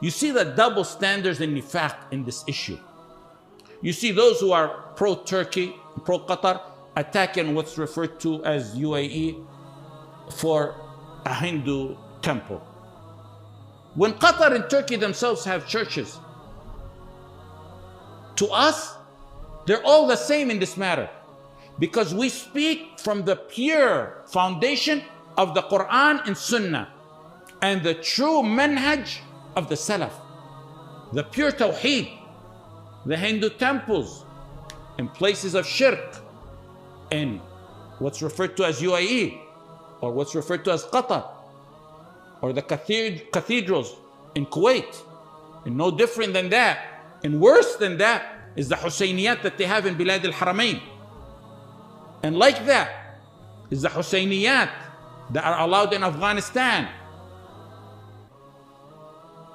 You see the double standards and nifaq in this issue. You see those who are pro-Turkey, pro-Qatar, attacking what's referred to as UAE for a Hindu temple. When Qatar and Turkey themselves have churches, to us, they're all the same in this matter, because we speak from the pure foundation of the Quran and Sunnah and the true manhaj of the Salaf, the pure Tawheed. The Hindu temples and places of shirk in what's referred to as UAE or what's referred to as Qatar, or the cathedrals in Kuwait, and no different than that, and worse than that is the Husayniyat that they have in Bilad al-Haramain. And like that is the Husayniyat that are allowed in Afghanistan,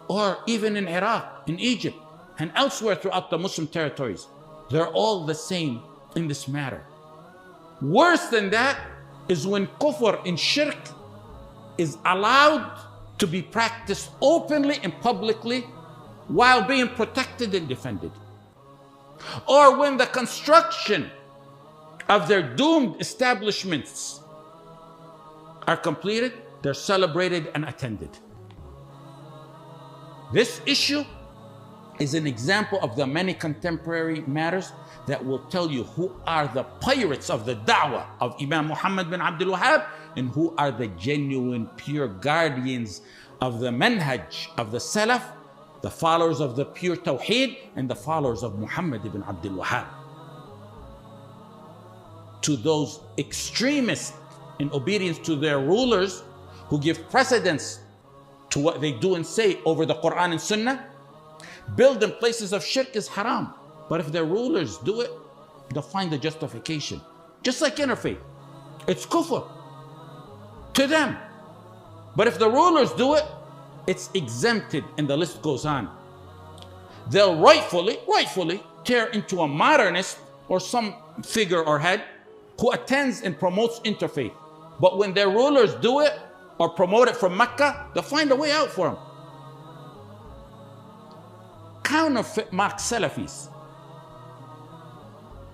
or even in Iraq, in Egypt, and elsewhere throughout the Muslim territories. They're all the same in this matter. Worse than that is when kufr and shirk is allowed to be practiced openly and publicly while being protected and defended. Or when the construction of their doomed establishments are completed, they're celebrated and attended. This issue is an example of the many contemporary matters that will tell you who are the pirates of the da'wah of Imam Muhammad bin Abdul Wahhab and who are the genuine pure guardians of the manhaj of the Salaf, the followers of the pure Tawheed and the followers of Muhammad ibn Abdul Wahhab. To those extremists in obedience to their rulers who give precedence to what they do and say over the Quran and Sunnah, building places of shirk is haram. But if their rulers do it, they'll find a justification. Just like interfaith, it's kufr to them. But if the rulers do it, it's exempted, and the list goes on. They'll rightfully tear into a modernist or some figure or head who attends and promotes interfaith. But when their rulers do it or promote it from Mecca, they'll find a way out for them. Counterfeit mark Salafis.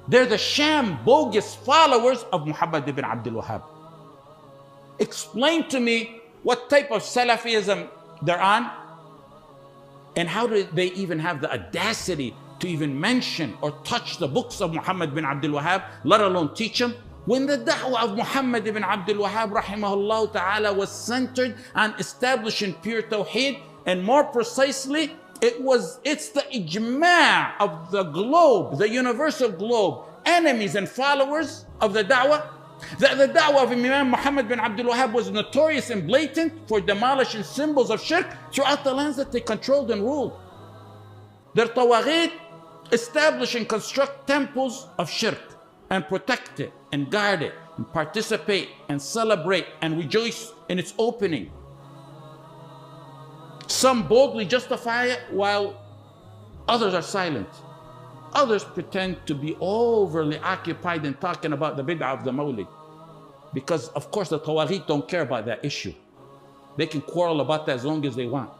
They're the sham, bogus followers of Muhammad ibn Abdul Wahhab. Explain to me what type of Salafism they're on, and how do they even have the audacity to even mention or touch the books of Muhammad bin Abdul Wahhab, let alone teach them, when the da'wah of Muhammad ibn Abdul Wahhab rahimahullah ta'ala was centered on establishing pure Tawheed, and more precisely, it's the ijma' of the globe, the universal globe, enemies and followers of the da'wah. The da'wah of Imam Muhammad bin Abdul Wahhab was notorious and blatant for demolishing symbols of shirk throughout the lands that they controlled and ruled. Their tawaghit establish and construct temples of shirk and protect it and guard it and participate and celebrate and rejoice in its opening. Some boldly justify it while others are silent. Others pretend to be overly occupied in talking about the bid'ah of the Mawlid, because of course the Tawaghit don't care about that issue. They can quarrel about that as long as they want.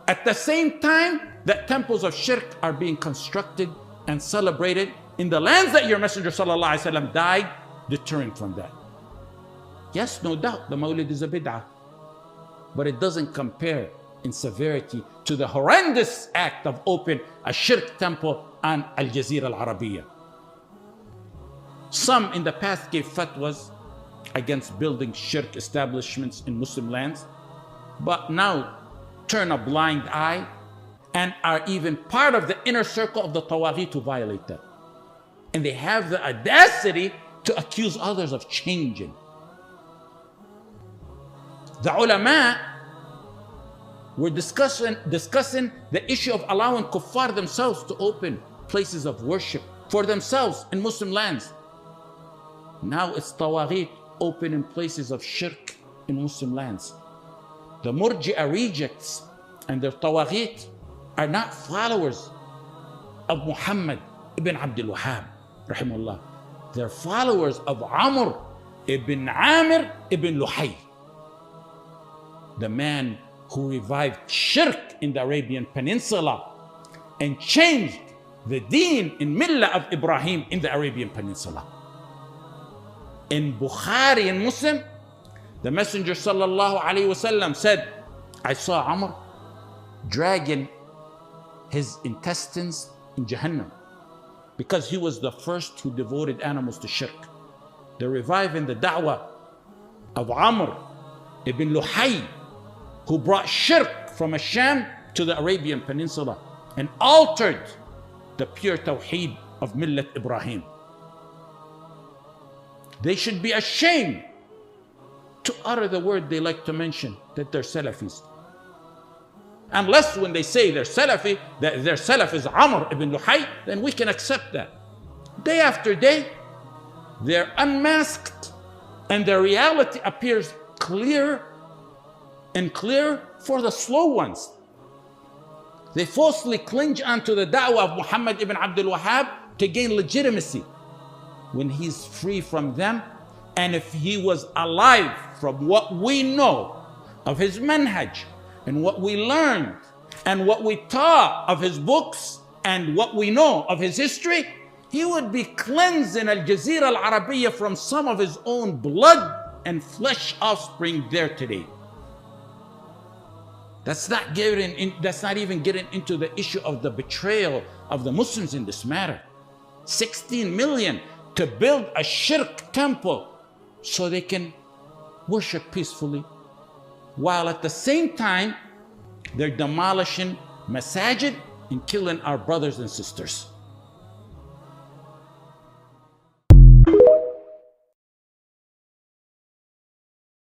At the same time that temples of shirk are being constructed and celebrated in the lands that your Messenger ﷺ died, deterring from that. Yes, no doubt, the Mawlid is a bid'ah, but it doesn't compare in severity to the horrendous act of opening a shirk temple on Al-Jazira Al-Arabiya. Some in the past gave fatwas against building shirk establishments in Muslim lands, but now turn a blind eye and are even part of the inner circle of the Tawaghit to violate that. And they have the audacity to accuse others of changing. The ulama were discussing the issue of allowing kuffar themselves to open places of worship for themselves in Muslim lands. Now it's Tawaghit opening places of shirk in Muslim lands. The Murji'a rejects and their Tawaghit are not followers of Muhammad ibn Abdul Wahhab rahimahullah. They're followers of Amr ibn Amir ibn Luhay, the man who revived shirk in the Arabian Peninsula and changed the deen in Millah of Ibrahim in the Arabian Peninsula. In Bukhari and Muslim, the Messenger sallallahu alaihi wasallam said, I saw Amr dragging his intestines in Jahannam because he was the first who devoted animals to shirk. They're reviving the da'wah of Amr ibn Luhay, who brought shirk from Asham to the Arabian Peninsula and altered the pure tawheed of Millat Ibrahim. They should be ashamed to utter the word they like to mention, that they're Salafis. Unless when they say they're Salafi, that their Salaf is Amr ibn Luhay, then we can accept that. Day after day, they're unmasked and their reality appears clear and clear for the slow ones. They falsely cling onto the da'wah of Muhammad ibn Abdul Wahhab to gain legitimacy when he's free from them. And if he was alive, from what we know of his manhaj and what we learned and what we taught of his books and what we know of his history, he would be cleansed in Al-Jazira Al-Arabiya from some of his own blood and flesh offspring there today. That's not even getting into the issue of the betrayal of the Muslims in this matter. 16 million to build a shirk temple so they can worship peacefully, while at the same time they're demolishing masajid and killing our brothers and sisters.